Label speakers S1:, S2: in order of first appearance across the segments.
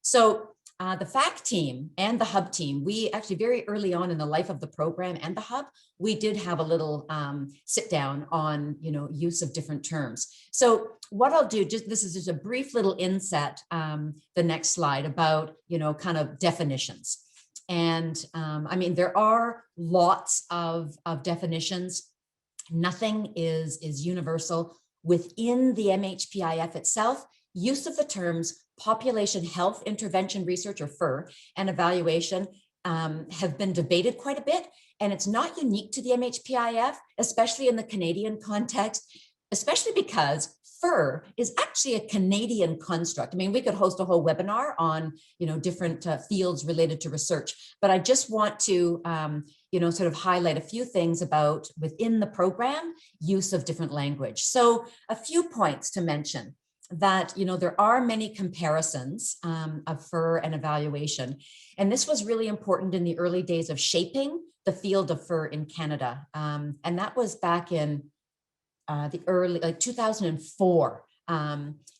S1: So the FAC team and the Hub team, we actually very early on in the life of the program and the Hub, we did have a little sit down on, use of different terms. So what I'll do, this is just a brief little inset, the next slide about, kind of definitions. And I mean, there are lots of definitions. Nothing is universal. Within the MHPIF itself, use of the terms population health intervention research, or FIR, and evaluation have been debated quite a bit. And it's not unique to the MHPIF, especially in the Canadian context, especially because FIR is actually a Canadian construct. I mean, we could host a whole webinar on, different fields related to research, but I just want to, sort of highlight a few things about within the program use of different language. So a few points to mention that, there are many comparisons of FIR and evaluation. And this was really important in the early days of shaping the field of FIR in Canada. And that was back in the early, like 2004.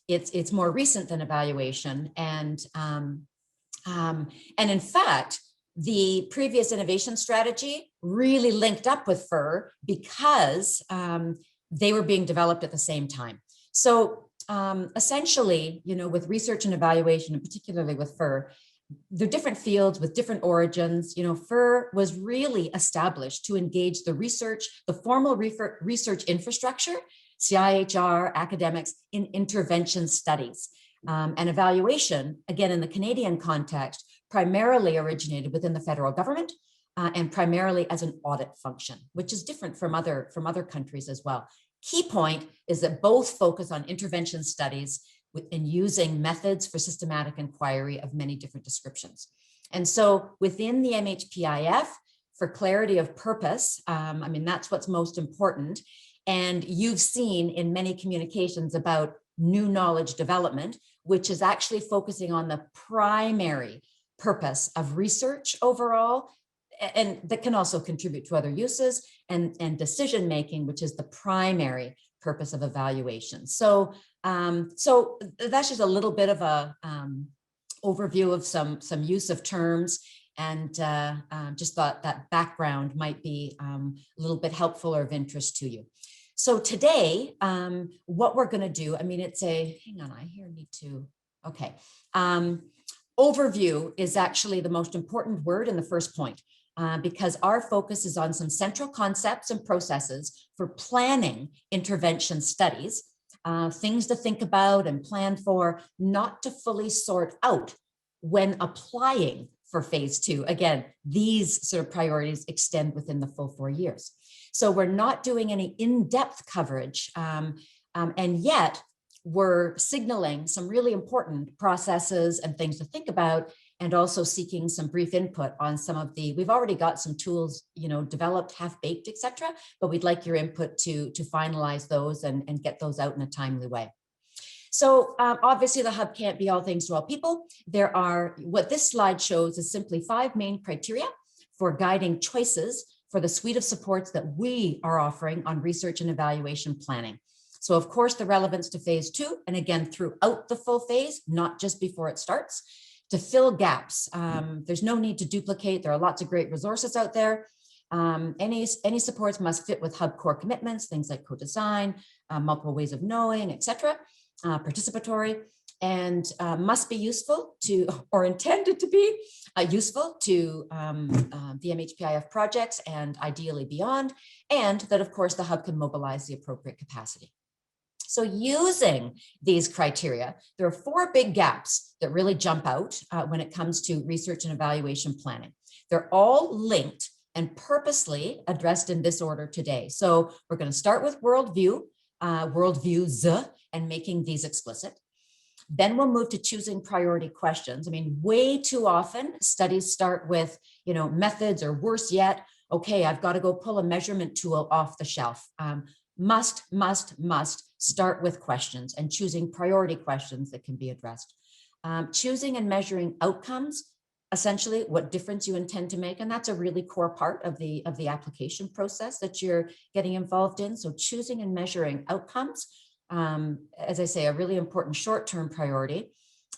S1: It's more recent than evaluation. And in fact, the previous innovation strategy really linked up with FIR because they were being developed at the same time. So essentially, with research and evaluation, and particularly with FIR, they're different fields with different origins. FIR was really established to engage the formal research infrastructure, CIHR, academics, in intervention studies. And evaluation, again, in the Canadian context, primarily originated within the federal government and primarily as an audit function, which is different from other countries as well. Key point is that both focus on intervention studies and using methods for systematic inquiry of many different descriptions. And so within the MHPIF, for clarity of purpose, I mean, that's what's most important. And you've seen in many communications about new knowledge development, which is actually focusing on the primary purpose of research overall, and that can also contribute to other uses, and decision making, which is the primary purpose of evaluation. So that's just a little bit of a overview of some use of terms, and just thought that background might be a little bit helpful or of interest to you. So today, what we're going to do, I mean, hang on, I here need to, okay. Overview is actually the most important word in the first point. Because our focus is on some central concepts and processes for planning intervention studies, things to think about and plan for, not to fully sort out when applying for phase 2. Again, these sort of priorities extend within the full 4 years. So we're not doing any in-depth coverage, and yet we're signaling some really important processes and things to think about, and also seeking some brief input on some of we've already got some tools, developed, half-baked, etc. But we'd like your input to finalize those and get those out in a timely way. So obviously the Hub can't be all things to all people. What this slide shows is simply 5 main criteria for guiding choices for the suite of supports that we are offering on research and evaluation planning. So of course, the relevance to phase 2, and again, throughout the full phase, not just before it starts, to fill gaps. There's no need to duplicate. There are lots of great resources out there. Any supports must fit with Hub core commitments, things like co-design, multiple ways of knowing, etc., participatory, and must be useful to, or intended to be useful to the MHPIF projects and ideally beyond, and that of course the Hub can mobilize the appropriate capacity. So using these criteria, there are 4 big gaps that really jump out when it comes to research and evaluation planning. They're all linked and purposely addressed in this order today. So we're going to start with worldviews, and making these explicit. Then we'll move to choosing priority questions. I mean, way too often studies start with, methods, or worse yet, okay, I've got to go pull a measurement tool off the shelf. Must start with questions and choosing priority questions that can be addressed. Choosing and measuring outcomes, essentially what difference you intend to make. And that's a really core part of the application process that you're getting involved in. So choosing and measuring outcomes, as I say, a really important short-term priority.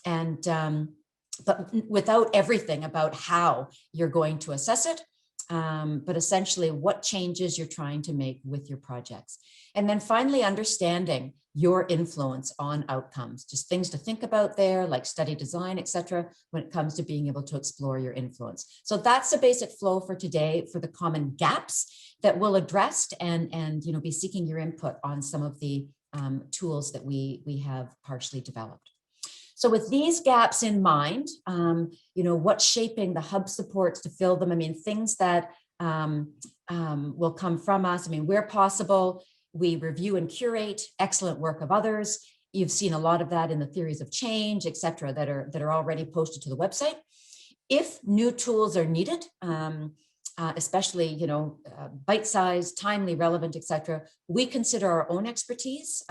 S1: And but without everything about how you're going to assess it, but essentially what changes you're trying to make with your projects. And then finally, understanding your influence on outcomes, just things to think about there, like study design, et cetera, when it comes to being able to explore your influence. So that's the basic flow for today for the common gaps that we'll address, and be seeking your input on some of the tools that we have partially developed. So with these gaps in mind, what's shaping the hub supports to fill them? I mean, things that will come from us. I mean, where possible, we review and curate excellent work of others. You've seen a lot of that in the theories of change, et cetera, that are already posted to the website. If new tools are needed, especially, bite-sized, timely, relevant, et cetera, we consider our own expertise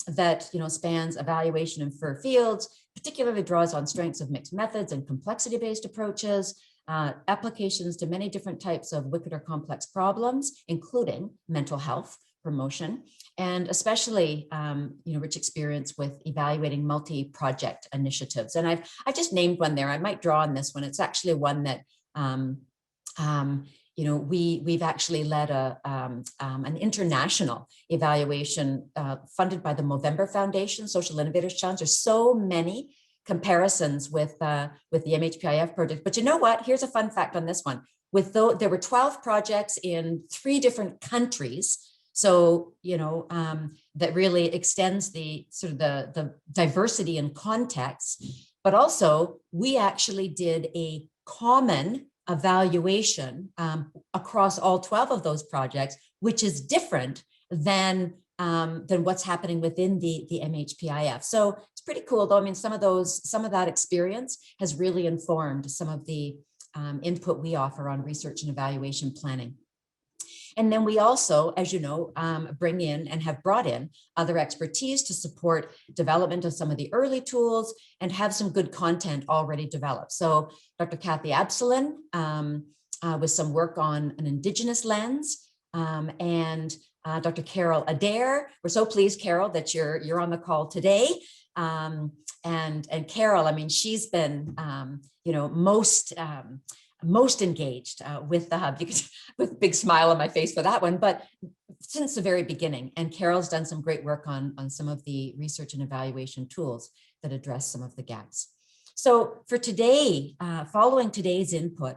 S1: that spans evaluation in FIR fields, particularly draws on strengths of mixed methods and complexity-based approaches, applications to many different types of wicked or complex problems, including mental health, promotion, and especially rich experience with evaluating multi-project initiatives. And I just named one there. I might draw on this one. It's actually one that we've actually led an international evaluation funded by the Movember Foundation, Social Innovators Challenge. There's so many comparisons with the MHPIF project. But you know what? Here's a fun fact on this one. There were 12 projects in 3 different countries. So, that really extends the sort of the diversity in context. But also, we actually did a common evaluation across all 12 of those projects, which is different than what's happening within the MHPIF. So it's pretty cool, though. I mean, some of that experience has really informed some of the input we offer on research and evaluation planning. And then we also, as you know, bring in and have brought in other expertise to support development of some of the early tools and have some good content already developed. So Dr. Kathy Absalon with some work on an Indigenous lens, and Dr. Carol Adair. We're so pleased, Carol, that you're on the call today. And Carol, I mean, she's been, most engaged with the hub, with a big smile on my face for that one, but since the very beginning. And Carol's done some great work on some of the research and evaluation tools that address some of the gaps. So for today, following today's input,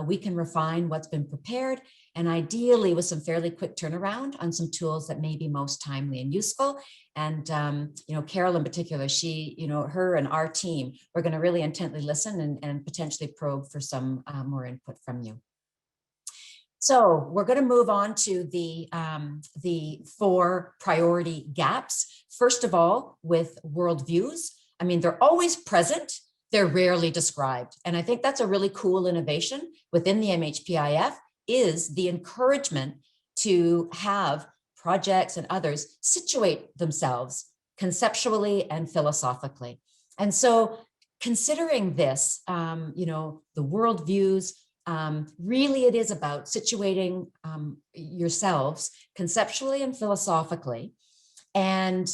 S1: we can refine what's been prepared, and ideally with some fairly quick turnaround on some tools that may be most timely and useful. And, Carol in particular, she, her and our team, we're going to really intently listen and potentially probe for some more input from you. So we're going to move on to the 4 priority gaps. First of all, with worldviews. I mean, they're always present. They're rarely described. And I think that's a really cool innovation within the MHPIF, is the encouragement to have projects and others situate themselves conceptually and philosophically. And so considering this, the worldviews, really it is about situating yourselves conceptually and philosophically. And,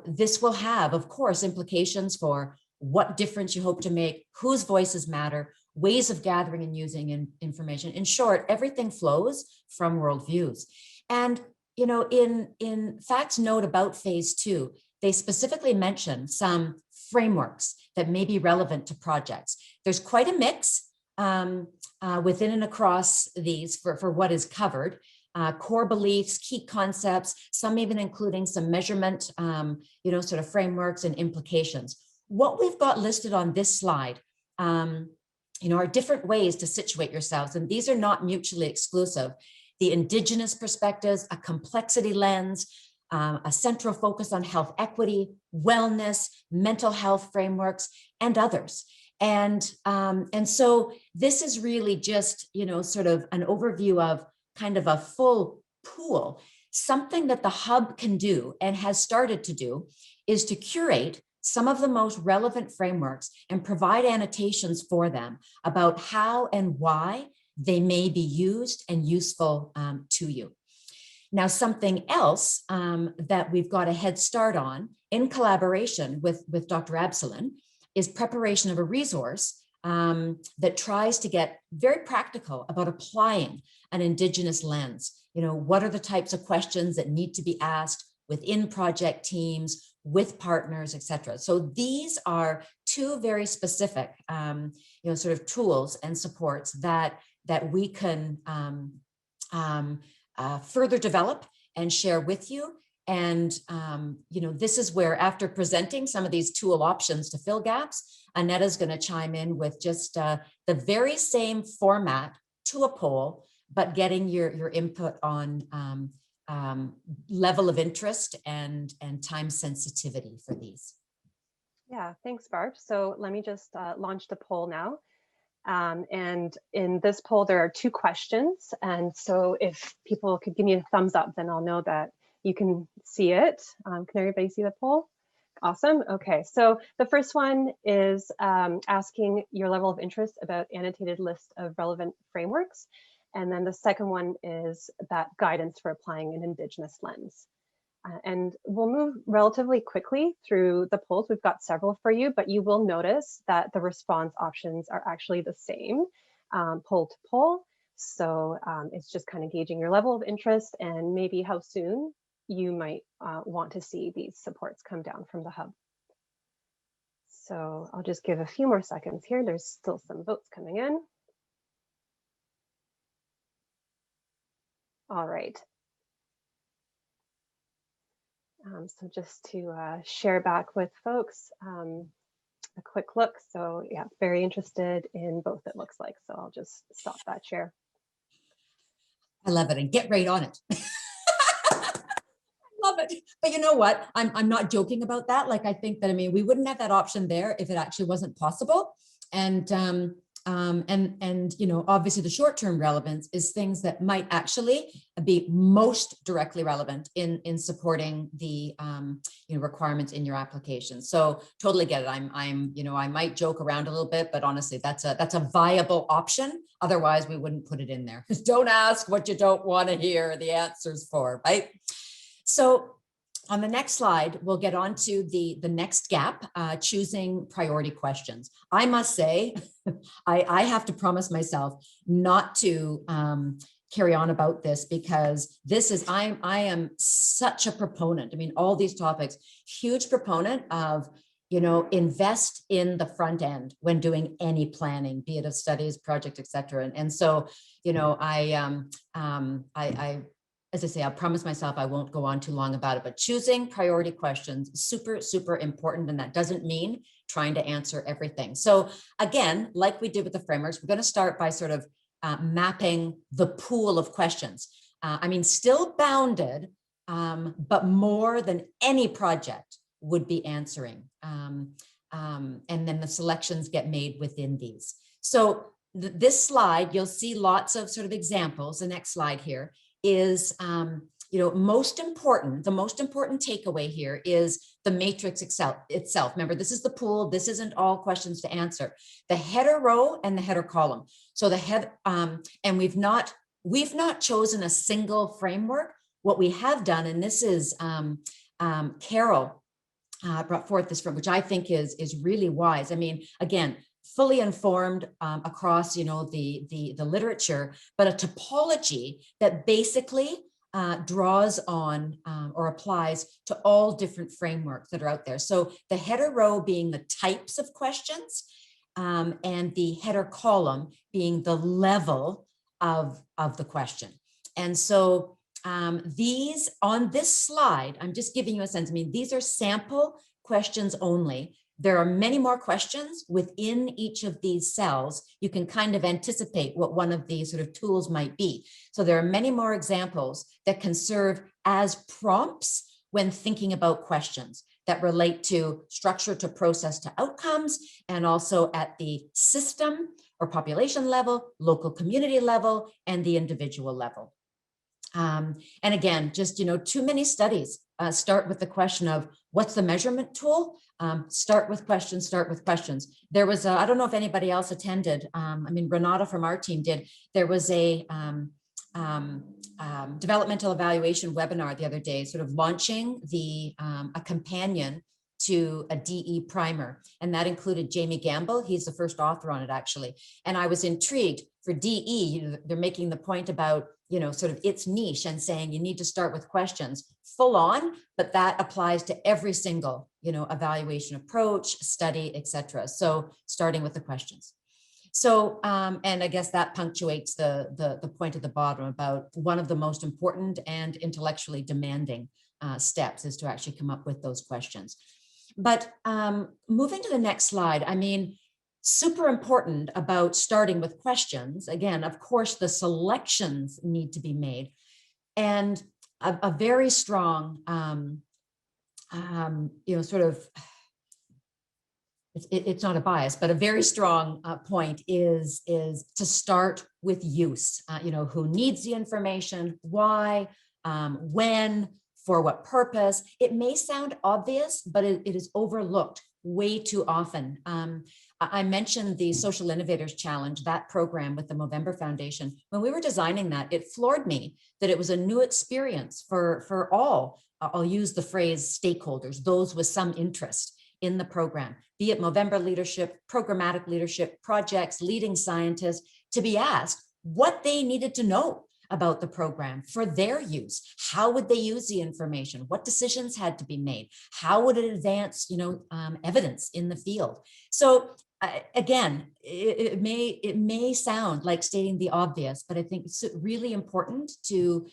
S1: this will have, of course, implications for what difference you hope to make, whose voices matter, ways of gathering and using information. In short, everything flows from worldviews. And, in Facts Note about phase 2, they specifically mention some frameworks that may be relevant to projects. There's quite a mix within and across these for what is covered. Core beliefs, key concepts, some even including some measurement, sort of frameworks and implications. What we've got listed on this slide, are different ways to situate yourselves, and these are not mutually exclusive. The Indigenous perspectives, a complexity lens, a central focus on health equity, wellness, mental health frameworks, and others. And so this is really just, sort of an overview of kind of a full pool. Something that the hub can do and has started to do is to curate some of the most relevant frameworks and provide annotations for them about how and why they may be used and useful to you. Now, something else that we've got a head start on in collaboration with Dr. Absalon is preparation of a resource that tries to get very practical about applying an Indigenous lens. What are the types of questions that need to be asked within project teams, with partners, et cetera. So these are two very specific, sort of tools and supports that we can further develop and share with you. And, this is where, after presenting some of these tool options to fill gaps, Annetta's going to chime in with just the very same format to a poll, but getting your input on level of interest and time sensitivity for these.
S2: Yeah, thanks, Barb. So let me just launch the poll now. And in this poll, there are 2 questions. And so if people could give me a thumbs up, then I'll know that you can see it. Can everybody see the poll? Awesome. Okay, so the first one is asking your level of interest about annotated list of relevant frameworks. And then the second one is that guidance for applying an Indigenous lens. And we'll move relatively quickly through the polls. We've got several for you, but you will notice that the response options are actually the same poll to poll. So it's just kind of gauging your level of interest and maybe how soon you might want to see these supports come down from the hub. So I'll just give a few more seconds here. There's still some votes coming in. All right. So just to share back with folks, a quick look. So yeah, very interested in both, it looks like. So I'll just stop that share.
S1: I love it, and get right on it. I love it. But you know what? I'm not joking about that. Like, I think that, we wouldn't have that option there if it actually wasn't possible. And obviously the short-term relevance is things that might actually be most directly relevant in supporting the requirements in your application. So totally get it. I might joke around a little bit, but honestly, that's a viable option. Otherwise, we wouldn't put it in there. Don't ask what you don't want to hear the answers for, right? So on the next slide, we'll get on to the next gap, choosing priority questions. I must say, I have to promise myself not to carry on about this, because I am such a proponent. All these topics, huge proponent of, invest in the front end when doing any planning, be it a studies, project, et cetera. And so, as I say, I'll promise myself I won't go on too long about it, but choosing priority questions, super, super important. And that doesn't mean trying to answer everything. So again, like we did with the frameworks, we're going to start by sort of mapping the pool of questions. Still bounded, but more than any project would be answering. And then the selections get made within these. So this slide, you'll see lots of sort of examples. The next slide here is, the most important takeaway here is the matrix itself. Remember, this is the pool. This isn't all questions to answer. The header row and the header column. So the head, and we've not chosen a single framework. What we have done, and this is Carol brought forth this from, which I think is really wise. Again, fully informed across, the literature, but a topology that basically draws on or applies to all different frameworks that are out there. So the header row being the types of questions, and the header column being the level of the question. And so these on this slide, I'm just giving you a sense. These are sample questions only. There are many more questions within each of these cells. You can kind of anticipate what one of these sort of tools might be. So there are many more examples that can serve as prompts when thinking about questions that relate to structure to process to outcomes, and also at the system or population level, local community level, and the individual level. And again, just, too many studies start with the question of what's the measurement tool? Start with questions. There was, I don't know if anybody else attended. Renata from our team did. There was a developmental evaluation webinar the other day, sort of launching a companion to a DE primer. And that included Jamie Gamble. He's the first author on it, actually. And I was intrigued for DE. They're making the point about, sort of its niche and saying you need to start with questions full on, but that applies to every single, evaluation approach, study, etc. So starting with the questions. So, and I guess that punctuates the point at the bottom about one of the most important and intellectually demanding steps is to actually come up with those questions. But moving to the next slide, I mean, super important about starting with questions. Again, of course, the selections need to be made, and a very strong, sort of, it's not a bias, but a very strong point is to start with use. Who needs the information, why, when, for what purpose. It may sound obvious, but it is overlooked way too often. I mentioned the Social Innovators Challenge, that program with the Movember Foundation. When we were designing that, it floored me that it was a new experience for all, I'll use the phrase stakeholders, those with some interest in the program, be it Movember leadership, programmatic leadership, projects, leading scientists, to be asked what they needed to know about the program for their use. How would they use the information? What decisions had to be made? How would it advance, evidence in the field? So again, it may sound like stating the obvious, but I think it's really important to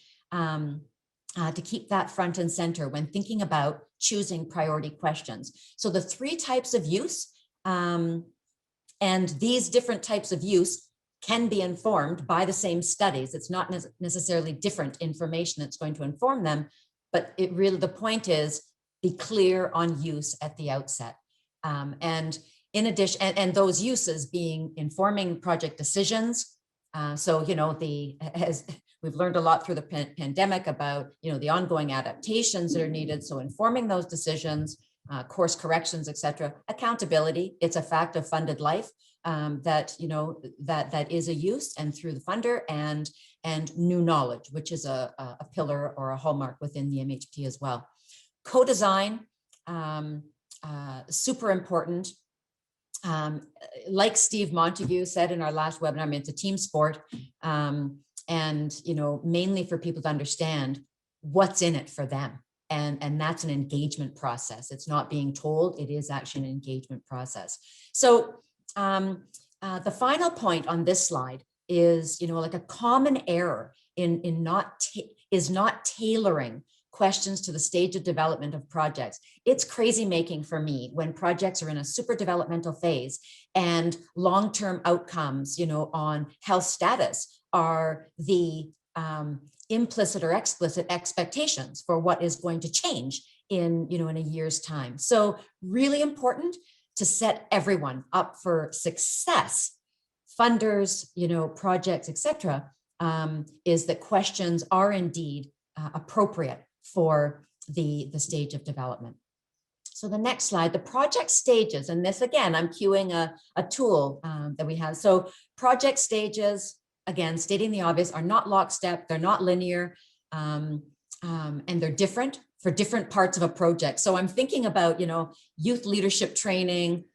S1: keep that front and center when thinking about choosing priority questions. So the 3 types of use, and these different types of use can be informed by the same studies. It's not necessarily different information that's going to inform them, but the point is be clear on use at the outset. And in addition, and those uses being informing project decisions. So, as we've learned a lot through the pandemic about, the ongoing adaptations that are needed. So informing those decisions, course corrections, et cetera. Accountability, it's a fact of funded life. That is a use, and through the funder, and new knowledge, which is a pillar or a hallmark within the MHP as well. Co-design, super important. Like Steve Montague said in our last webinar, I mean, it's a team sport, and mainly for people to understand what's in it for them. And that's an engagement process. It's not being told, it is actually an engagement process. So the final point on this slide is, like a common error is not tailoring questions to the stage of development of projects. It's crazy making for me when projects are in a super developmental phase and long-term outcomes, on health status are the implicit or explicit expectations for what is going to change in a year's time. So really important to set everyone up for success, funders, projects, etc., is that questions are indeed appropriate for the stage of development. So the next slide, the project stages, and this again, I'm cueing a tool that we have. So project stages, again, stating the obvious, are not lockstep, they're not linear, and they're different for different parts of a project. So I'm thinking about, youth leadership training,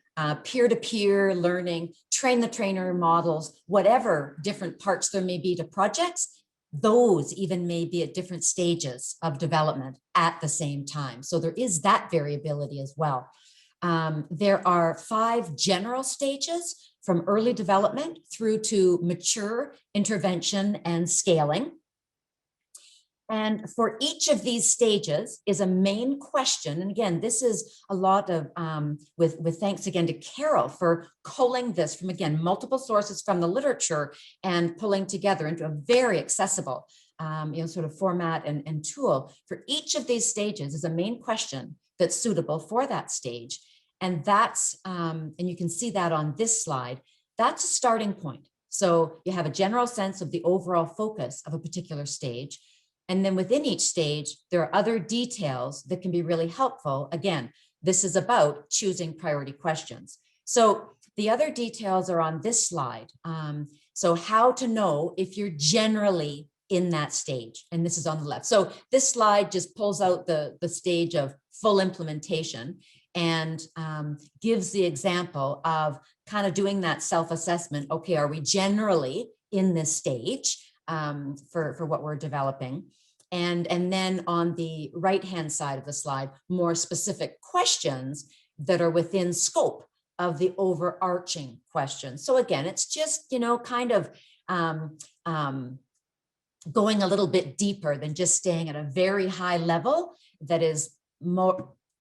S1: peer-to-peer learning, train the trainer models, whatever different parts there may be to projects, those even may be at different stages of development at the same time. So there is that variability as well. There are 5 general stages from early development through to mature intervention and scaling. And for each of these stages is a main question. And again, this is a lot of, with thanks again to Carol for culling this from, again, multiple sources from the literature and pulling together into a very accessible, sort of format and tool. For each of these stages is a main question that's suitable for that stage. And that's, and you can see that on this slide, that's a starting point. So you have a general sense of the overall focus of a particular stage. And then within each stage, there are other details that can be really helpful. Again, this is about choosing priority questions. So the other details are on this slide. So how to know if you're generally in that stage, and this is on the left. So this slide just pulls out the stage of full implementation. and gives the example of kind of doing that self-assessment. Okay, are we generally in this stage for what we're developing? And then on the right-hand side of the slide, more specific questions that are within scope of the overarching question. So again, it's just, you know, kind of going a little bit deeper than just staying at a very high level that is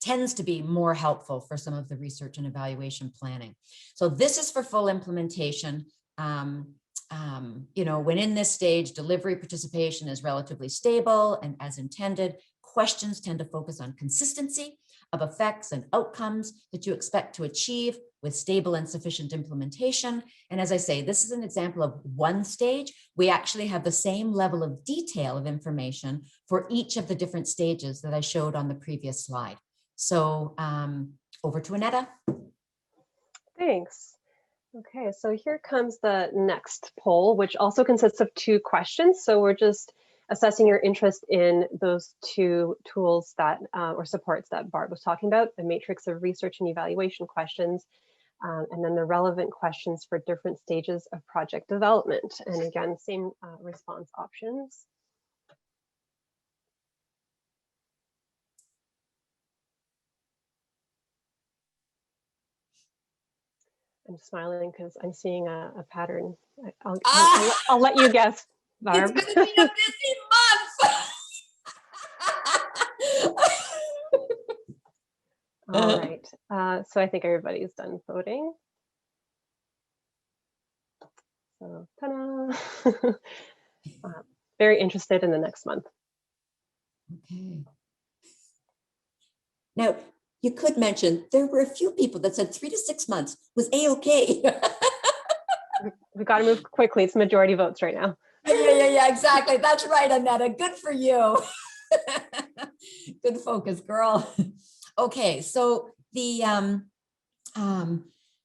S1: tends to be more helpful for some of the research and evaluation planning. So this is for full implementation. You know, when in this stage, delivery participation is relatively stable and as intended. Questions tend to focus on consistency of effects and outcomes that you expect to achieve with stable and sufficient implementation. And as I say, this is an example of one stage. We actually have the same level of detail of information for each of the different stages that I showed on the previous slide. So over to Annetta.
S2: Thanks. Okay, so here comes the next poll, which also consists of 2 questions. So we're just assessing your interest in those 2 tools that or supports that Bart was talking about, the matrix of research and evaluation questions, and then the relevant questions for different stages of project development. And again, same response options. I'm smiling because I'm seeing a pattern. I'll let you guess, Barb.
S1: It's going to be a busy month.
S2: All right. So I think everybody's done voting. So, ta-da! Very interested in the next month.
S1: Okay. Now, you could mention there were a few people that said 3 to 6 months was a-okay.
S2: We've got to move quickly. It's majority votes right now.
S1: Yeah, exactly. That's right, Annetta. Good for you. Good focus, girl. Okay, so the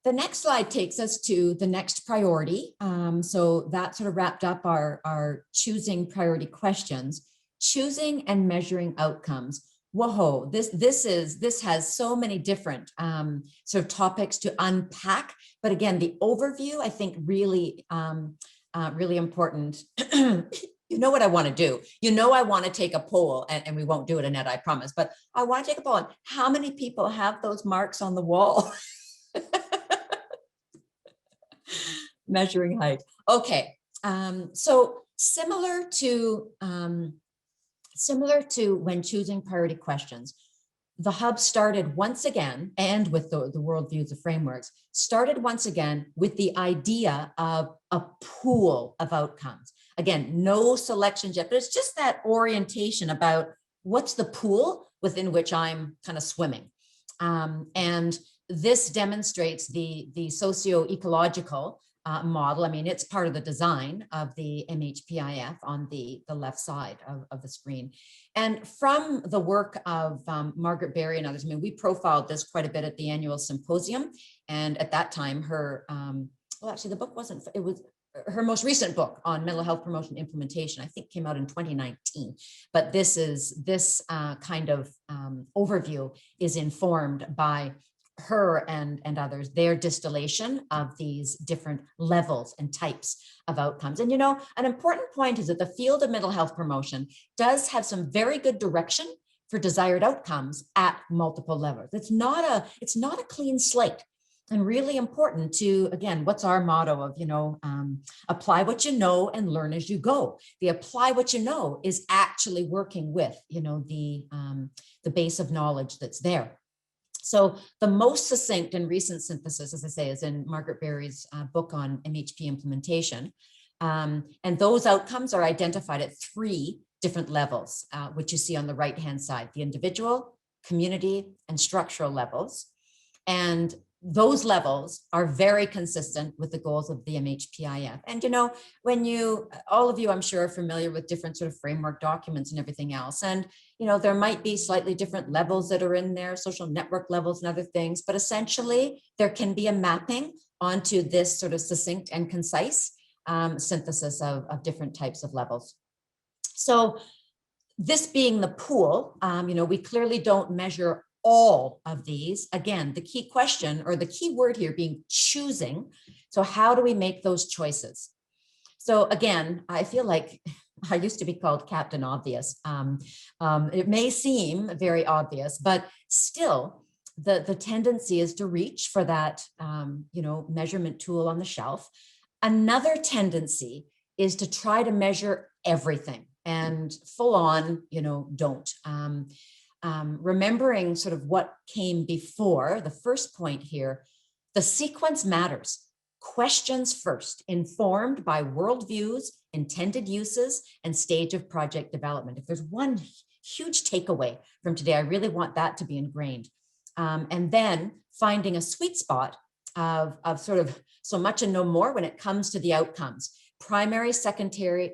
S1: next slide takes us to the next priority. So that sort of wrapped up our choosing priority questions, choosing and measuring outcomes. Whoa, this has so many different sort of topics to unpack. But again, the overview, I think really, really important. You know what I want to do? You know, I want to take a poll, and we won't do it, Annette, I promise, but I want to take a poll on how many people have those marks on the wall. Measuring height. Okay, so similar to when choosing priority questions, the hub started once again, and with the worldviews, the frameworks, started once again with the idea of a pool of outcomes. Again, no selections yet, but it's just that orientation about what's the pool within which I'm kind of swimming. And this demonstrates the socio-ecological model. I mean, it's part of the design of the MHPIF on the left side of the screen. And from the work of Margaret Berry and others, I mean, we profiled this quite a bit at the annual symposium. And at that time, her, well, actually the book wasn't, it was her most recent book on mental health promotion implementation, I think came out in 2019. But this kind of overview is informed by her and others, their distillation of these different levels and types of outcomes. And, you know, an important point is that the field of mental health promotion does have some very good direction for desired outcomes at multiple levels. It's not a clean slate, and really important to, again, what's our motto of, you know, apply what you know and learn as you go. The apply what you know is actually working with, you know, the base of knowledge that's there. So the most succinct and recent synthesis, as I say, is in Margaret Berry's book on MHP implementation. And those outcomes are identified at 3 different levels, which you see on the right-hand side, the individual, community, and structural levels. And those levels are very consistent with the goals of the MHPIF. And, you know, when all of you, I'm sure, are familiar with different sort of framework documents and everything else. And, you know, there might be slightly different levels that are in there, social network levels and other things, but essentially there can be a mapping onto this sort of succinct and concise synthesis of different types of levels. So this being the pool, you know, we clearly don't measure all of these, again, the key question or the key word here being choosing. So how do we make those choices? So again, I feel like I used to be called Captain Obvious. It may seem very obvious, but still the tendency is to reach for that, measurement tool on the shelf. Another tendency is to try to measure everything and full on, don't. Remembering sort of what came before the first point here, the sequence matters. Questions first, informed by worldviews, intended uses, and stage of project development. If there's one huge takeaway from today, I really want that to be ingrained. And then finding a sweet spot of sort of so much and no more when it comes to the outcomes. Primary, secondary,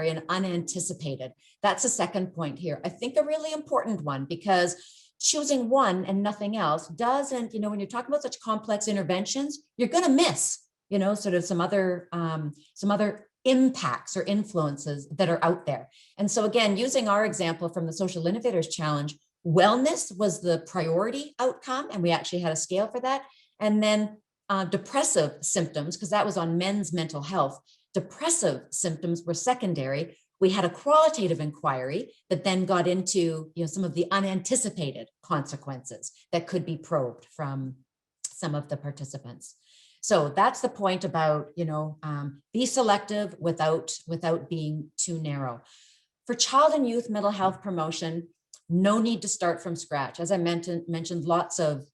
S1: and unanticipated. That's a second point here. I think a really important one, because choosing one and nothing else doesn't, when you're talking about such complex interventions, you're going to miss, sort of some other impacts or influences that are out there. And so again, using our example from the Social Innovators Challenge, wellness was the priority outcome, and we actually had a scale for that. And then depressive symptoms, because that was on men's mental health, depressive symptoms were secondary. We had a qualitative inquiry that then got into some of the unanticipated consequences that could be probed from some of the participants. So that's the point about, be selective without being too narrow. For child and youth mental health promotion, no need to start from scratch. As I mentioned lots of,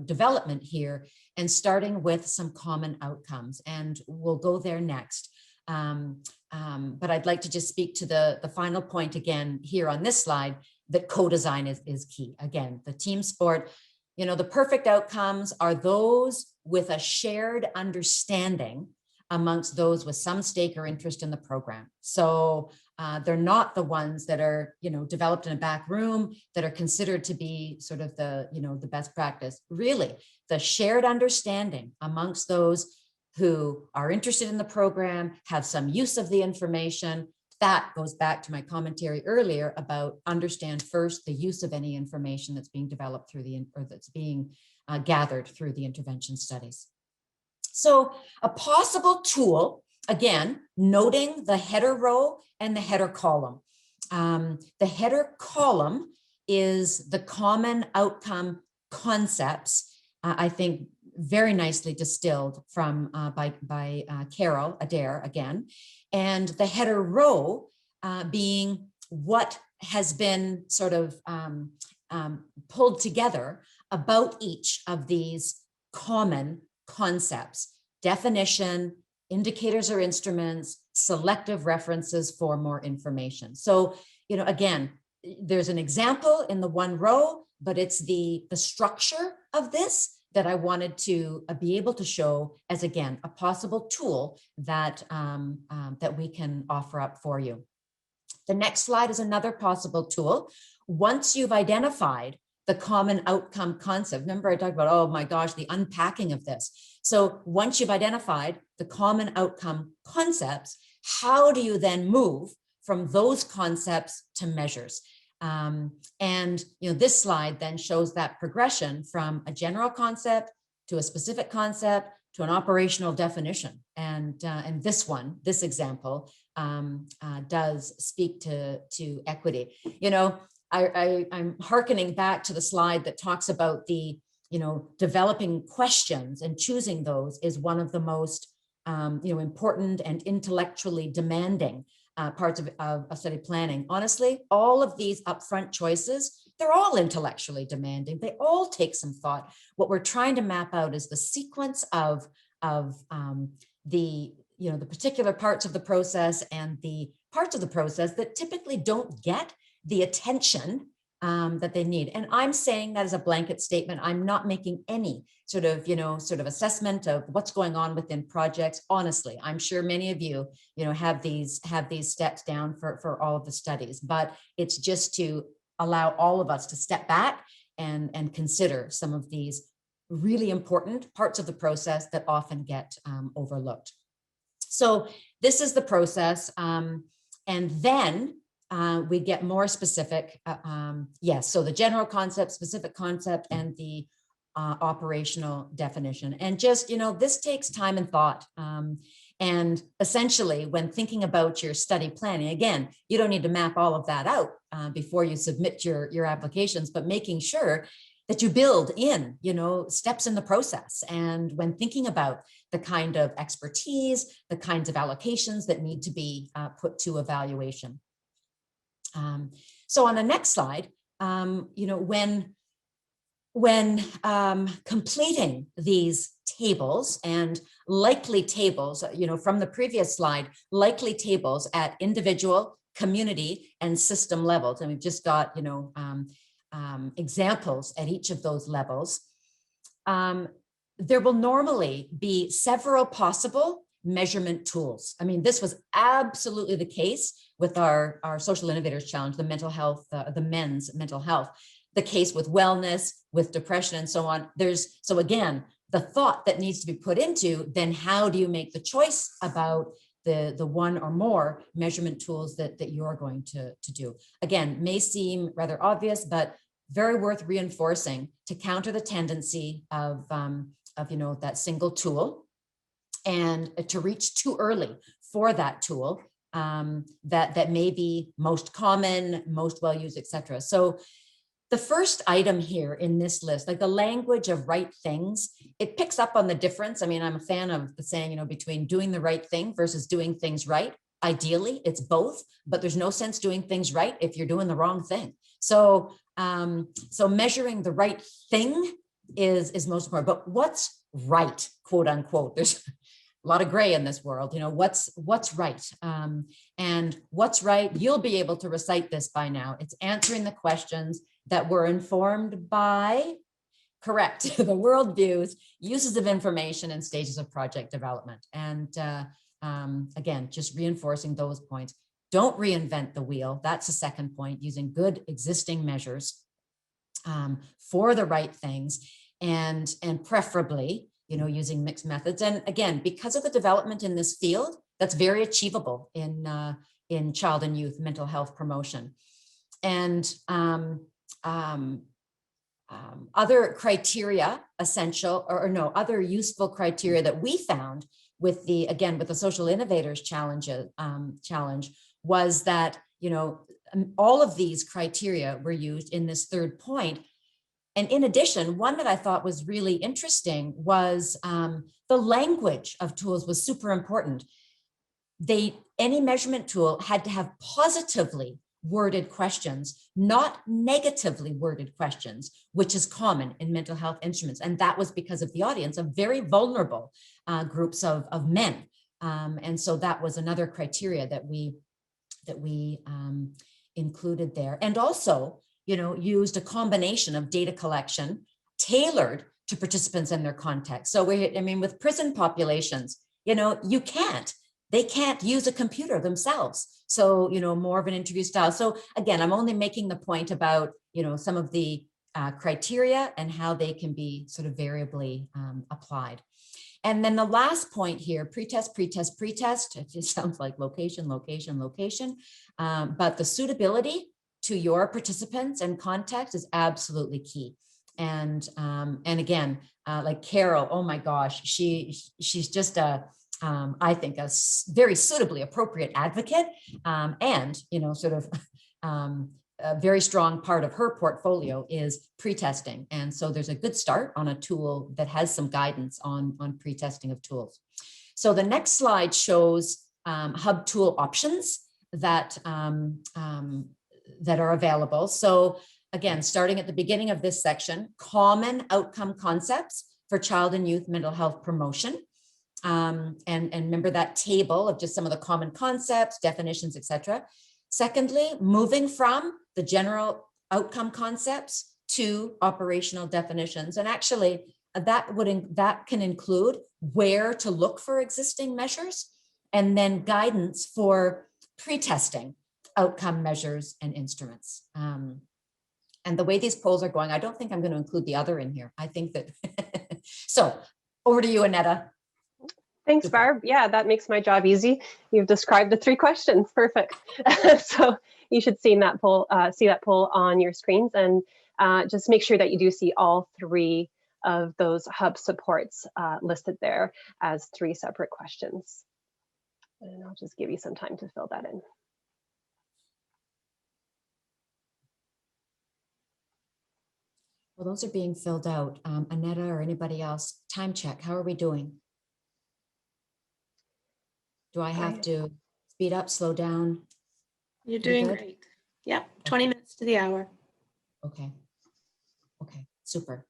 S1: development here, and starting with some common outcomes. And we'll go there next. But I'd like to just speak to the final point again here on this slide, that co-design is key. Again, the team sport, the perfect outcomes are those with a shared understanding amongst those with some stake or interest in the program. So they're not the ones that are, developed in a back room that are considered to be sort of the best practice. Really, the shared understanding amongst those who are interested in the program, have some use of the information. That goes back to my commentary earlier about understand first the use of any information that's being developed through that's being gathered through the intervention studies. So a possible tool, again, noting the header row and the header column. The header column is the common outcome concepts, I think very nicely distilled from by Carol Adair again, and the header row being what has been sort of pulled together about each of these common concepts: definition, indicators or instruments, selective references for more information. So, again, there's an example in the one row, but it's the structure of this that I wanted to be able to show as, again, a possible tool that, that we can offer up for you. The next slide is another possible tool. Once you've identified the common outcome concept, remember I talked about, oh my gosh, the unpacking of this. So once you've identified the common outcome concepts, how do you then move from those concepts to measures? And this slide then shows that progression from a general concept to a specific concept to an operational definition. And this example does speak to equity. I'm hearkening back to the slide that talks about the, developing questions and choosing those is one of the most, important and intellectually demanding parts of study planning. Honestly, all of these upfront choices, they're all intellectually demanding. They all take some thought. What we're trying to map out is the sequence of the particular parts of the process and the parts of the process that typically don't get the attention that they need. And I'm saying that as a blanket statement. I'm not making any sort of assessment of what's going on within projects. Honestly, I'm sure many of you, have these steps down for all of the studies, but it's just to allow all of us to step back and consider some of these really important parts of the process that often get overlooked. So this is the process. And then we get more specific. Yes, so the general concept, specific concept, and the operational definition. And just, this takes time and thought. And essentially, when thinking about your study planning, again, you don't need to map all of that out before you submit your applications, but making sure that you build in, steps in the process. And when thinking about the kind of expertise, the kinds of allocations that need to be put to evaluation. So on the next slide, when completing these tables and likely tables, from the previous slide, likely tables at individual, community, and system levels, and we've just got, examples at each of those levels, there will normally be several possible measurement tools. I mean, this was absolutely the case with our Social Innovators Challenge, the mental health, the men's mental health, the case with wellness, with depression, and so on. So again, the thought that needs to be put into, then how do you make the choice about the one or more measurement tools that you're going to do? Again, may seem rather obvious, but very worth reinforcing to counter the tendency of that single tool and to reach too early for that tool that may be most common, most well used, etc. So the first item here in this list, like the language of right things, it picks up on the difference. I mean, I'm a fan of the saying, between doing the right thing versus doing things right. Ideally, it's both, but there's no sense doing things right if you're doing the wrong thing. So, so measuring the right thing is most important. But what's right, quote unquote? There's a lot of gray in this world. What's right, and what's right. You'll be able to recite this by now. It's answering the questions that were informed by, correct, the worldviews, uses of information, and stages of project development. And again, just reinforcing those points. Don't reinvent the wheel. That's the second point, using good existing measures for the right things, and preferably, using mixed methods. And again, because of the development in this field, that's very achievable in child and youth mental health promotion. And other criteria essential, or no, other useful criteria that we found with the Social Innovators Challenge was that, all of these criteria were used in this third point. And in addition, one that I thought was really interesting was the language of tools was super important. Any measurement tool had to have positively worded questions, not negatively worded questions, which is common in mental health instruments. And that was because of the audience of very vulnerable groups of men. And so that was another criteria that we included there. And also, used a combination of data collection tailored to participants and their context. So with prison populations, they can't use a computer themselves. So, more of an interview style. So again, I'm only making the point about, some of the criteria and how they can be sort of variably applied. And then the last point here, pretest. It just sounds like location. But the suitability to your participants and context is absolutely key. And again, like Carol, oh my gosh, she's just I think a very suitably appropriate advocate, and a very strong part of her portfolio is pretesting. And so there's a good start on a tool that has some guidance on pretesting of tools. So the next slide shows hub tool options that are available. So again, starting at the beginning of this section, common outcome concepts for child and youth mental health promotion. And remember that table of just some of the common concepts, definitions, etc. Secondly, moving from the general outcome concepts to operational definitions. And actually that can include where to look for existing measures, and then guidance for pre-testing outcome measures and instruments. And the way these polls are going, I don't think I'm going to include the other in here. I think that, so over to you, Annetta.
S2: Thanks, Barb. Yeah, that makes my job easy. You've described the 3 questions. Perfect. So you should see that poll on your screens, and just make sure that you do see all 3 of those hub supports listed there as 3 separate questions. And I'll just give you some time to fill that in.
S1: Well, those are being filled out. Annetta or anybody else, time check. How are we doing? Do I have to speed up, slow down?
S3: You're doing great. Yep, 20 minutes to the hour.
S1: Okay. Okay, super.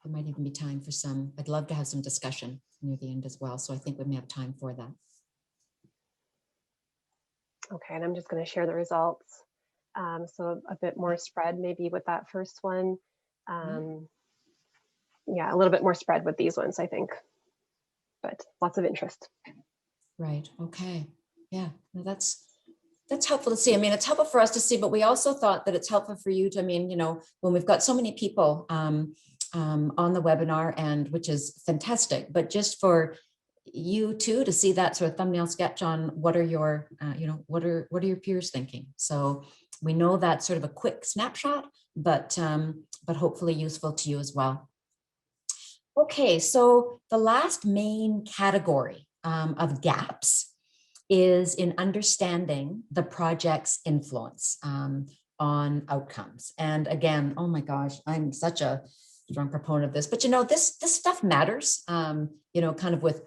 S1: There might even be time for some, I'd love to have some discussion near the end as well. So I think we may have time for that.
S2: Okay, and I'm just going to share the results. So a bit more spread maybe with that first one. Yeah, a little bit more spread with these ones, I think, but lots of interest.
S1: Right, okay. Yeah, no, that's helpful to see. I mean, it's helpful for us to see, but we also thought that it's helpful for you to, I mean, you know, when we've got so many people on the webinar, and which is fantastic, but just for you too to see that sort of thumbnail sketch on what are your, you know, what are your peers thinking. So we know that's sort of a quick snapshot, but hopefully useful to you as well. Okay, so the last main category of gaps is in understanding the project's influence on outcomes. And again, oh my gosh, I'm such a strong proponent of this, but you know, this stuff matters, you know, kind of with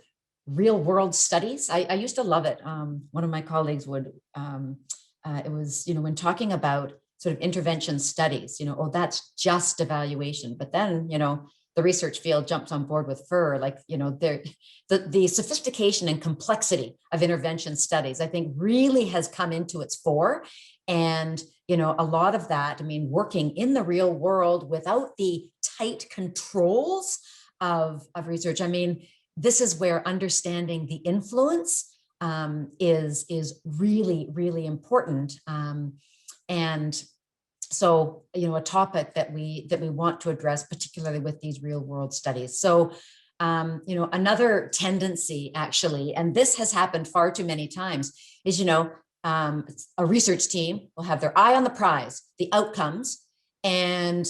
S1: real world studies. I used to love it. One of my colleagues would, it was, you know, when talking about sort of intervention studies, you know, oh, that's just evaluation. But then, you know, the research field jumps on board with FIR, like, you know, the sophistication and complexity of intervention studies, I think really has come into its fore. And, you know, a lot of that, I mean, working in the real world without the tight controls of research. I mean, this is where understanding the influence is really, really important. And so, you know, a topic that we want to address, particularly with these real world studies. So, you know, another tendency actually, and this has happened far too many times, is, you know, a research team will have their eye on the prize, the outcomes, and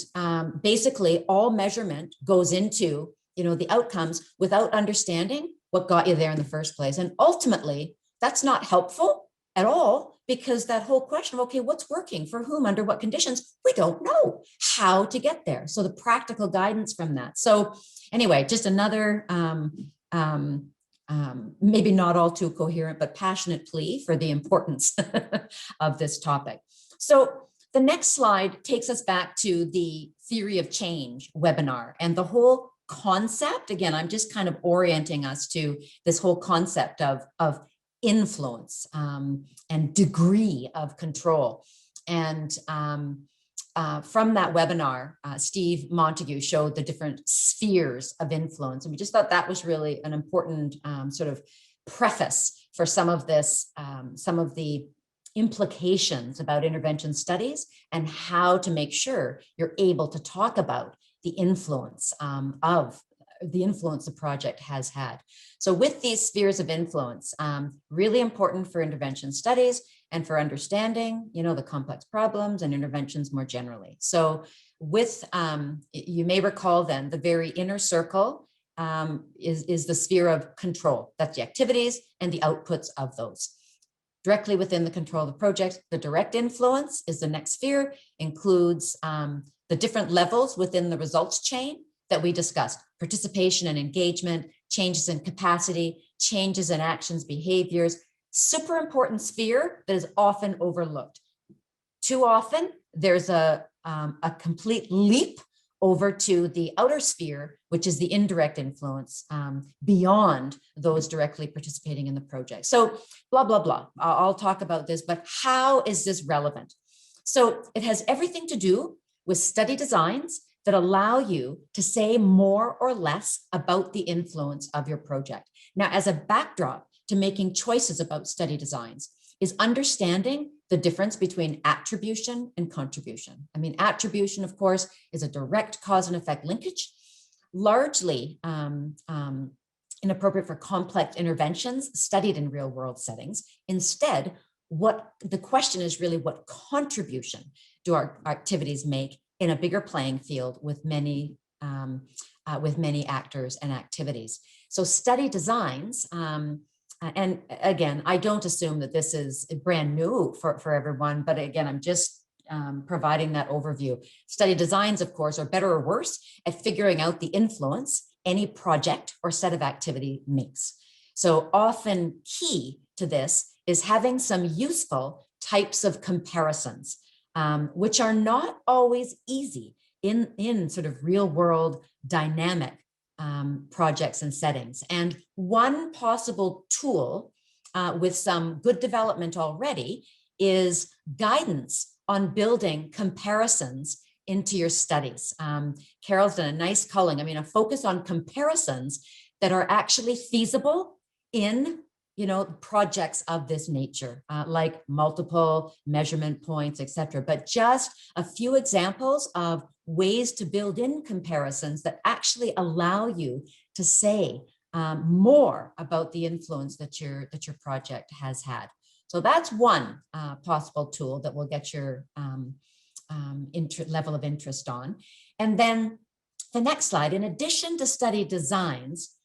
S1: basically all measurement goes into, you know, the outcomes without understanding what got you there in the first place. And ultimately, that's not helpful at all, because that whole question of, okay, what's working for whom, under what conditions, we don't know how to get there. So the practical guidance from that. So anyway, just another, maybe not all too coherent, but passionate plea for the importance of this topic. So the next slide takes us back to the theory of change webinar, and the whole concept, again, I'm just kind of orienting us to this whole concept of influence and degree of control. And from that webinar, Steve Montague showed the different spheres of influence. And we just thought that was really an important sort of preface for some of this, some of the implications about intervention studies and how to make sure you're able to talk about the influence the project has had. So with these spheres of influence, really important for intervention studies and for understanding, you know, the complex problems and interventions more generally. So with, you may recall then, the very inner circle is the sphere of control. That's the activities and the outputs of those. Directly within the control of the project, the direct influence is the next sphere, includes the different levels within the results chain that we discussed: participation and engagement, changes in capacity, changes in actions, behaviors. Super important sphere that is often overlooked. Too often, there's a complete leap over to the outer sphere, which is the indirect influence beyond those directly participating in the project. So blah, blah, blah. I'll talk about this, but how is this relevant? So it has everything to do with study designs that allow you to say more or less about the influence of your project. Now, as a backdrop to making choices about study designs is understanding the difference between attribution and contribution. I mean, attribution, of course, is a direct cause and effect linkage, largely inappropriate for complex interventions studied in real world settings. Instead, what the question is really, what contribution do our activities make in a bigger playing field with many actors and activities? So study designs, and again, I don't assume that this is brand new for everyone, but again, I'm just providing that overview. Study designs, of course, are better or worse at figuring out the influence any project or set of activity makes. So often key to this is having some useful types of comparisons, which are not always easy in sort of real world dynamic projects and settings. And one possible tool with some good development already is guidance on building comparisons into your studies. Carol's done a nice culling. I mean, a focus on comparisons that are actually feasible in projects of this nature, like multiple measurement points, et cetera. But just a few examples of ways to build in comparisons that actually allow you to say more about the influence that your project has had. So that's one possible tool that will get your level of interest on. And then the next slide, in addition to study designs,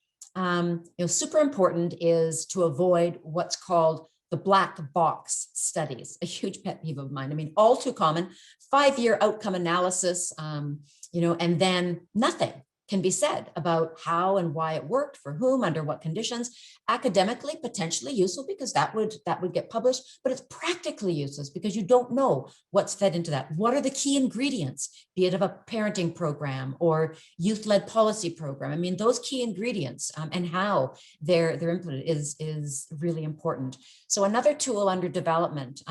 S1: super important is to avoid what's called the black box studies, a huge pet peeve of mine. I mean, all too common, 5-year outcome analysis, and then nothing can be said about how and why it worked, for whom, under what conditions. Academically, potentially useful because that would get published, but it's practically useless because you don't know what's fed into that. What are the key ingredients, be it of a parenting program or youth-led policy program? I mean, those key ingredients and how they're implemented is really important. So another tool under development,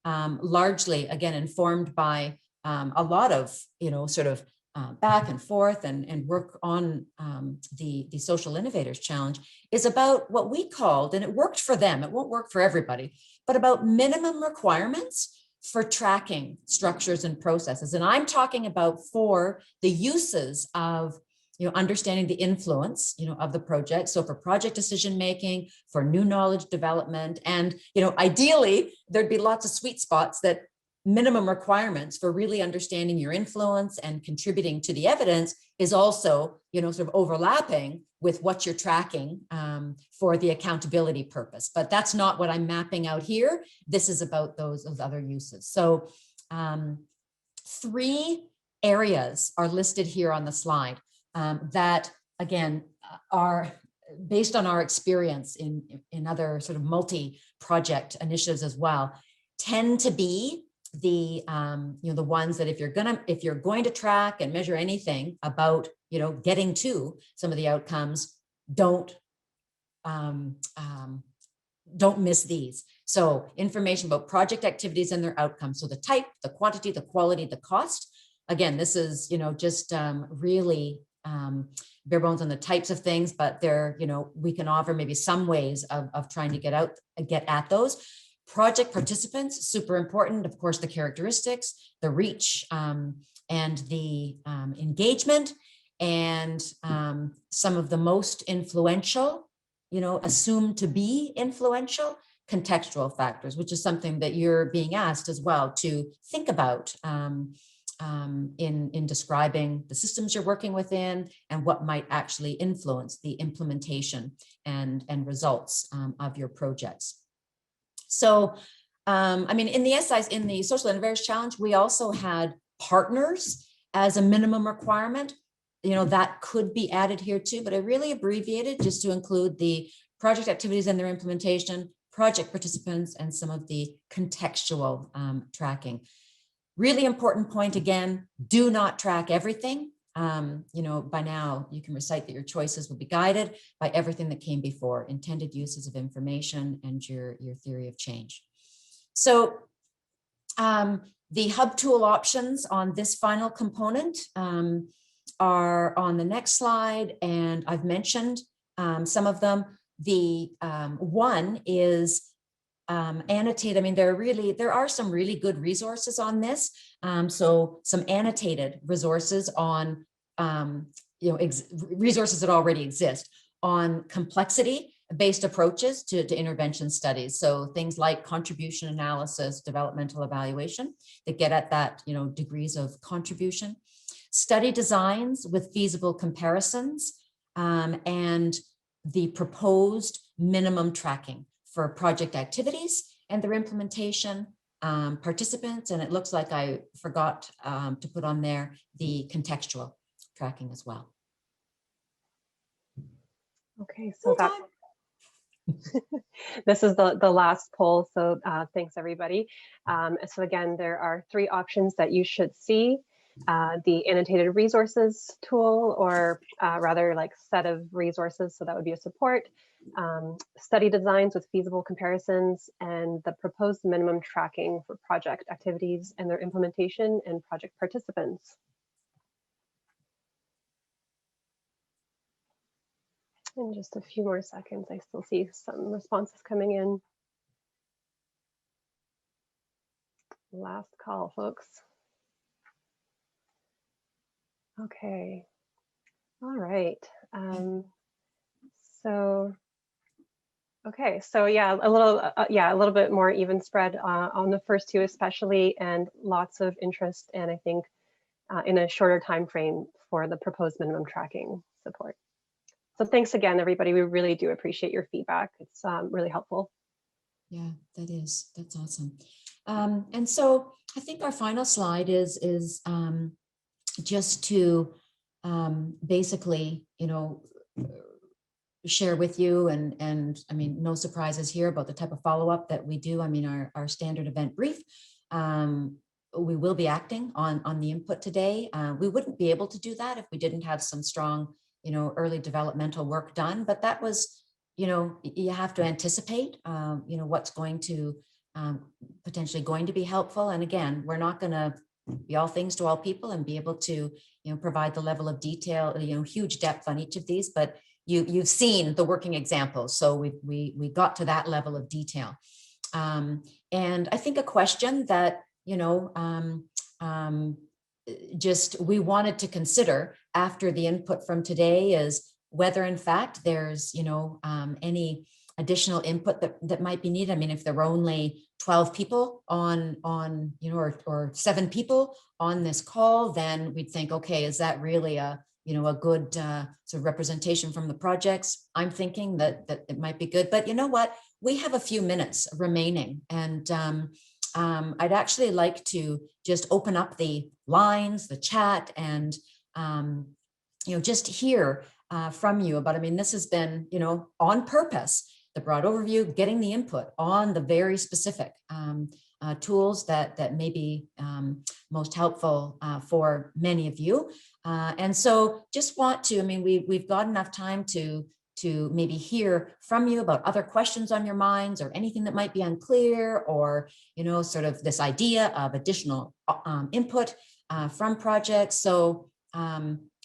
S1: largely again informed by a lot of back and forth and work on the Social Innovators Challenge, is about what we called, and it worked for them, it won't work for everybody, but about minimum requirements for tracking structures and processes. And I'm talking about for the uses of understanding the influence of the project. So for project decision making, for new knowledge development, and ideally there'd be lots of sweet spots that minimum requirements for really understanding your influence and contributing to the evidence is also, sort of overlapping with what you're tracking for the accountability purpose. But that's not what I'm mapping out here. This is about those other uses. So 3 areas are listed here on the slide that, again, are based on our experience in other sort of multi-project initiatives as well, tend to be the ones that if you're going to track and measure anything about getting to some of the outcomes, don't miss these. So information about project activities and their outcomes. So the type, the quantity, the quality, the cost. Again, this is just really bare bones on the types of things, but there we can offer maybe some ways of trying to get at those. Project participants, super important. Of course, the characteristics, the reach, and the engagement, and some of the most influential, assumed to be influential, contextual factors, which is something that you're being asked as well to think about in describing the systems you're working within and what might actually influence the implementation and results of your projects. So, I mean, in the SIs, in the Social Innovators Challenge, we also had partners as a minimum requirement. That could be added here too, but I really abbreviated just to include the project activities and their implementation, project participants, and some of the contextual tracking. Really important point again, do not track everything. By now you can recite that your choices will be guided by everything that came before, intended uses of information and your theory of change. So the hub tool options on this final component are on the next slide, and I've mentioned some of them. The one is annotate. I mean, there are some really good resources on this. So some annotated resources on, resources that already exist on complexity, based approaches to intervention studies. So things like contribution analysis, developmental evaluation that get at that, degrees of contribution, study designs with feasible comparisons, and the proposed minimum tracking for project activities and their implementation, participants, and it looks like I forgot to put on there the contextual tracking as well.
S2: Okay, so that this is the last poll, so thanks everybody. So again, there are 3 options that you should see. The annotated resources tool, or rather like set of resources, so that would be a support, study designs with feasible comparisons, and the proposed minimum tracking for project activities and their implementation and project participants. In just a few more seconds, I still see some responses coming in. Last call, folks. Okay. All right. Okay. So yeah, a little bit more even spread on the first 2, especially, and lots of interest, and I think in a shorter time frame for the proposed minimum tracking support. So thanks again, everybody. We really do appreciate your feedback. It's really helpful.
S1: Yeah, that's awesome. And so I think our final slide is just to basically, share with you, and I mean, no surprises here about the type of follow-up that we do. I mean, our standard event brief. We will be acting on the input today. We wouldn't be able to do that if we didn't have some strong, early developmental work done, but that was, you have to anticipate, what's going to potentially going to be helpful. And again, we're not going to be all things to all people and be able to, provide the level of detail, huge depth on each of these, but you've seen the working examples. So we got to that level of detail. And I think a question that, just we wanted to consider after the input from today is whether in fact there's, any additional input that might be needed. I mean, if there were only 12 people on or 7 people on this call, then we'd think, okay, is that really a good sort of representation from the projects? I'm thinking that it might be good, but you know what? We have a few minutes remaining, and I'd actually like to just open up the lines, the chat, and just hear from you about. I mean, this has been on purpose, the broad overview, getting the input on the very specific tools that may be most helpful for many of you. And so just want to, I mean, we've got enough time to maybe hear from you about other questions on your minds, or anything that might be unclear, or, sort of this idea of additional input from projects. So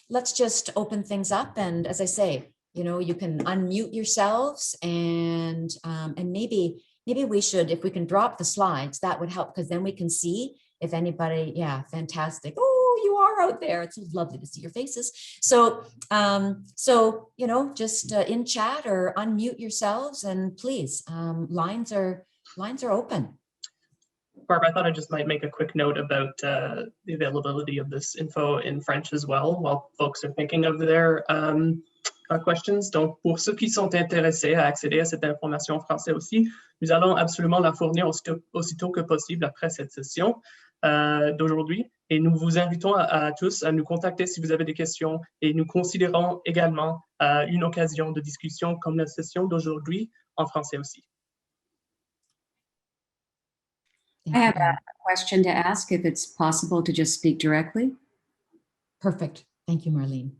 S1: let's just open things up. And as I say, you can unmute yourselves, and maybe we should, if we can drop the slides, that would help, because then we can see if anybody, yeah, fantastic. Oh, you are out there. It's lovely to see your faces. So, just in chat or unmute yourselves, and please, lines are open.
S4: Barb, I thought I just might make a quick note about the availability of this info in French as well, while folks are thinking of their questions. Donc, pour ceux qui sont intéressés à accéder à cette information en français aussi, nous allons absolument la fournir aussitôt que possible après cette session d'aujourd'hui. Et nous vous invitons à tous à nous contacter si vous avez des questions, et nous considérons également une occasion de discussion comme la session d'aujourd'hui en français aussi.
S5: I have a question to ask, if it's possible to just speak directly.
S1: Perfect. Thank you, Marlene.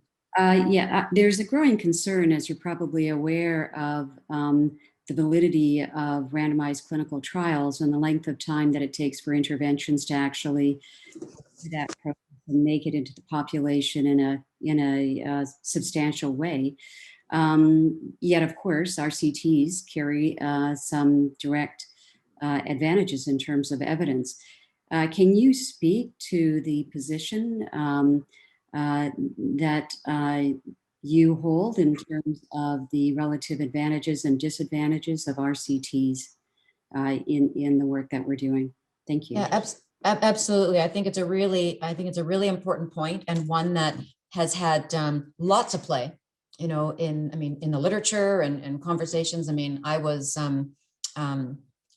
S5: There's a growing concern, as you're probably aware, of the validity of randomized clinical trials and the length of time that it takes for interventions to actually do that process and make it into the population in a substantial way. Yet, of course, RCTs carry some direct advantages in terms of evidence. Can you speak to the position that you hold in terms of the relative advantages and disadvantages of RCTs in the work that we're doing. Thank you.
S1: Yeah, absolutely. I think it's a really important point, and one that has had lots of play, you know, in the literature and conversations. I mean, I was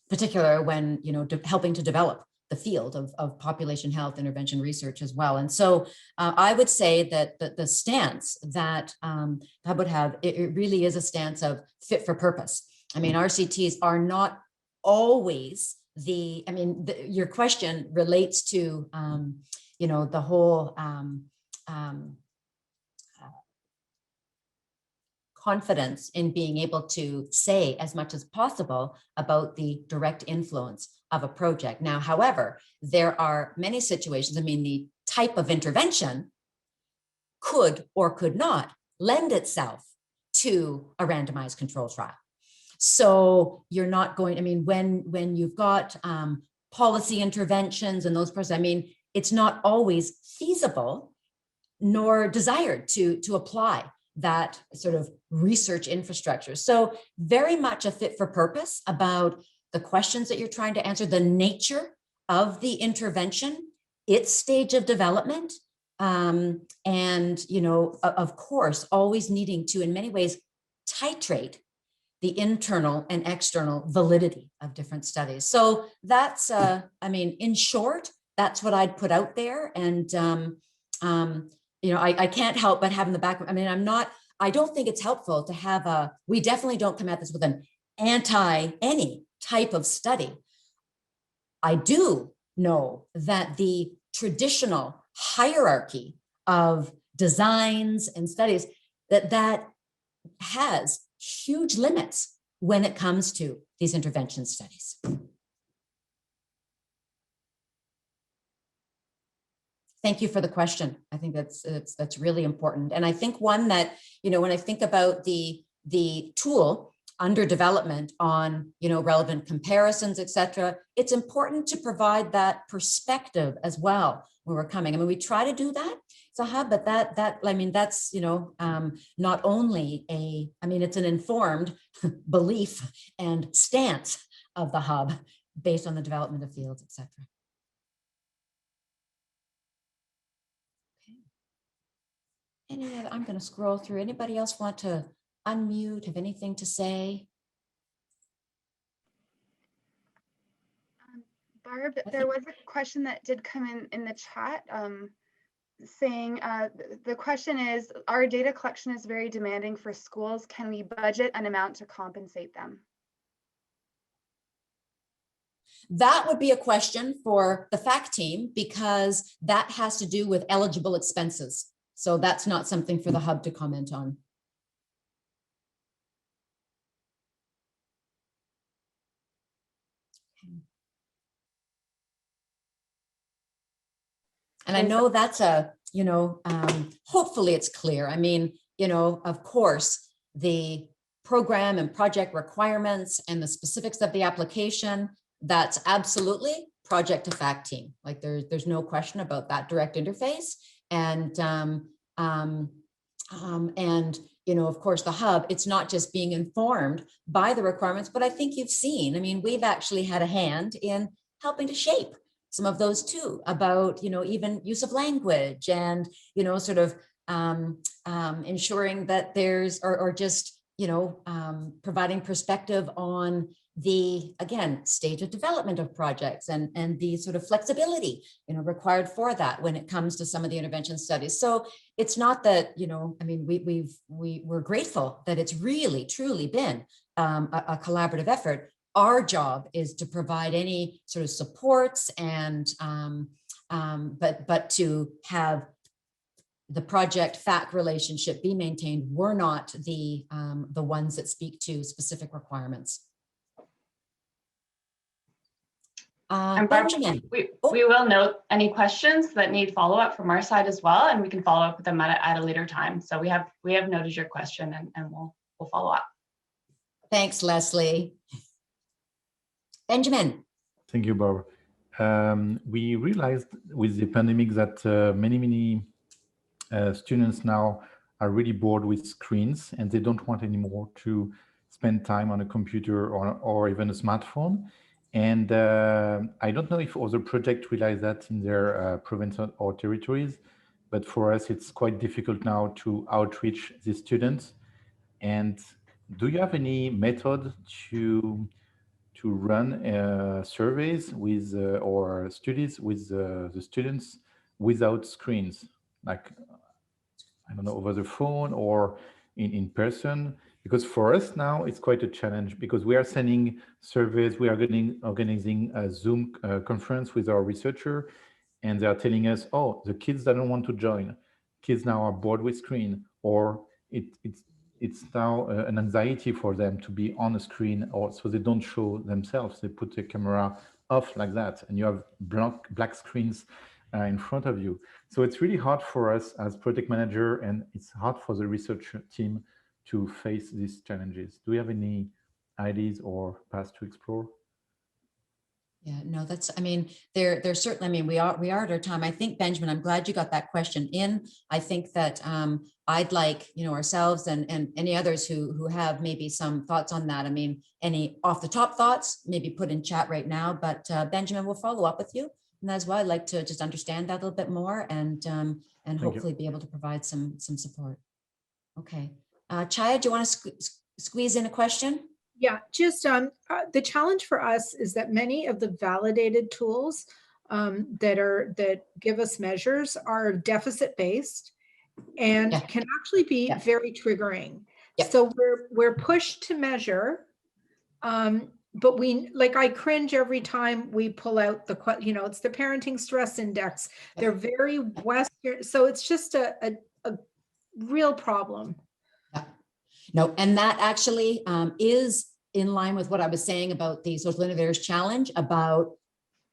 S1: particular when, you know, helping to develop the field of population health intervention research as well. And so I would say that the stance that I would have, it really is a stance of fit for purpose. I mean, RCTs are not always your question relates to, you know, the whole confidence in being able to say as much as possible about the direct influence of a project. Now, however, there are many situations, I mean, the type of intervention could or could not lend itself to a randomized control trial. So you're not going, I mean, when you've got policy interventions and those processes, I mean, it's not always feasible nor desired to apply that sort of research infrastructure. So very much a fit for purpose about the questions that you're trying to answer, the nature of the intervention, its stage of development, and, you know, of course, always needing to, in many ways, titrate the internal and external validity of different studies. So that's, I mean, in short, that's what I'd put out there. And, you know, I can't help but have in the back, I mean, I don't think it's helpful to have we definitely don't come at this with an any type of study. I do know that the traditional hierarchy of designs and studies, that has huge limits when it comes to these intervention studies. Thank you for the question. I think that's really important. And I think one that, you know, when I think about the tool under development on, you know, relevant comparisons, et cetera, it's important to provide that perspective as well when we're coming. I mean, we try to do that, Sahab, but that I mean, that's, you know, not only it's an informed belief and stance of the hub based on the development of fields, et cetera. I'm going to scroll through. Anybody else want to unmute, have anything to say?
S6: Barb, there was a question that did come in the chat saying, the question is, our data collection is very demanding for schools. Can we budget an amount to compensate them?
S1: That would be a question for the FACT team, because that has to do with eligible expenses. So that's not something for the hub to comment on. And I know that's you know, hopefully it's clear. I mean, you know, of course, the program and project requirements and the specifics of the application, that's absolutely project to FACT team. Like there's no question about that direct interface. And you know, of course, the hub, it's not just being informed by the requirements, but I think you've seen, I mean, we've actually had a hand in helping to shape some of those too, about, you know, even use of language and, you know, sort of ensuring that there's, or just, you know, providing perspective on the, again, stage of development of projects and the sort of flexibility, you know, required for that when it comes to some of the intervention studies. So it's not that, you know, I mean, we're grateful that it's really, truly been a collaborative effort. Our job is to provide any sort of supports and, but to have the project FAC relationship be maintained. We're not the ones that speak to specific requirements.
S7: And Barb, we will note any questions that need follow-up from our side as well, and we can follow up with them at a later time. So we have noted your question, and we'll follow up.
S1: Thanks, Leslie. Benjamin.
S8: Thank you, Barb. We realized with the pandemic that many students now are really bored with screens and they don't want anymore to spend time on a computer or even a smartphone. And I don't know if other projects realize that in their province or territories, but for us, it's quite difficult now to outreach the students. And do you have any method to run surveys with or studies with the students without screens, like I don't know, over the phone or in person? Because for us now, it's quite a challenge because we are sending surveys, we are organizing a Zoom conference with our researcher, and they are telling us, oh, the kids don't want to join. Kids now are bored with screen, or it's now an anxiety for them to be on a screen, or so they don't show themselves. They put the camera off like that, and you have black screens in front of you. So it's really hard for us as project manager, and it's hard for the research team to face these challenges. Do you have any ideas or paths to explore?
S1: Yeah, no, that's, I mean, there's certainly, I mean, we are at our time. I think, Benjamin, I'm glad you got that question in. I think that I'd like, you know, ourselves and any others who have maybe some thoughts on that. I mean, any off the top thoughts, maybe put in chat right now, but Benjamin, we'll follow up with you. And as well, I'd like to just understand that a little bit more and hopefully be able to provide some support. Okay. Chaya, do you want to squeeze in a question?
S9: Yeah, just the challenge for us is that many of the validated tools that give us measures are deficit based and can actually be very triggering. So we're pushed to measure, but I cringe every time we pull out it's the parenting stress index. They're very Western, so it's just a real problem.
S1: No, and that actually is in line with what I was saying about the Social Innovators Challenge, about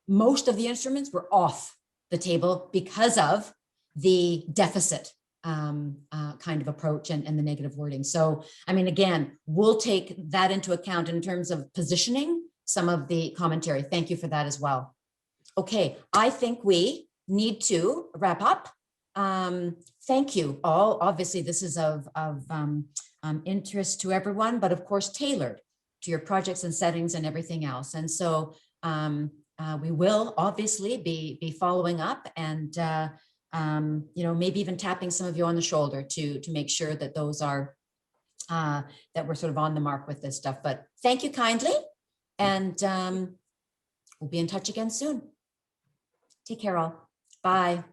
S1: most of the instruments were off the table because of the deficit kind of approach and the negative wording. So, I mean, again, we'll take that into account in terms of positioning some of the commentary. Thank you for that as well. Okay, I think we need to wrap up. Thank you all. Obviously, this is of interest to everyone, but of course, tailored to your projects and settings and everything else. And so we will obviously be following up and you know, maybe even tapping some of you on the shoulder to make sure that those are that we're sort of on the mark with this stuff. But thank you kindly, and we'll be in touch again soon. Take care all. Bye.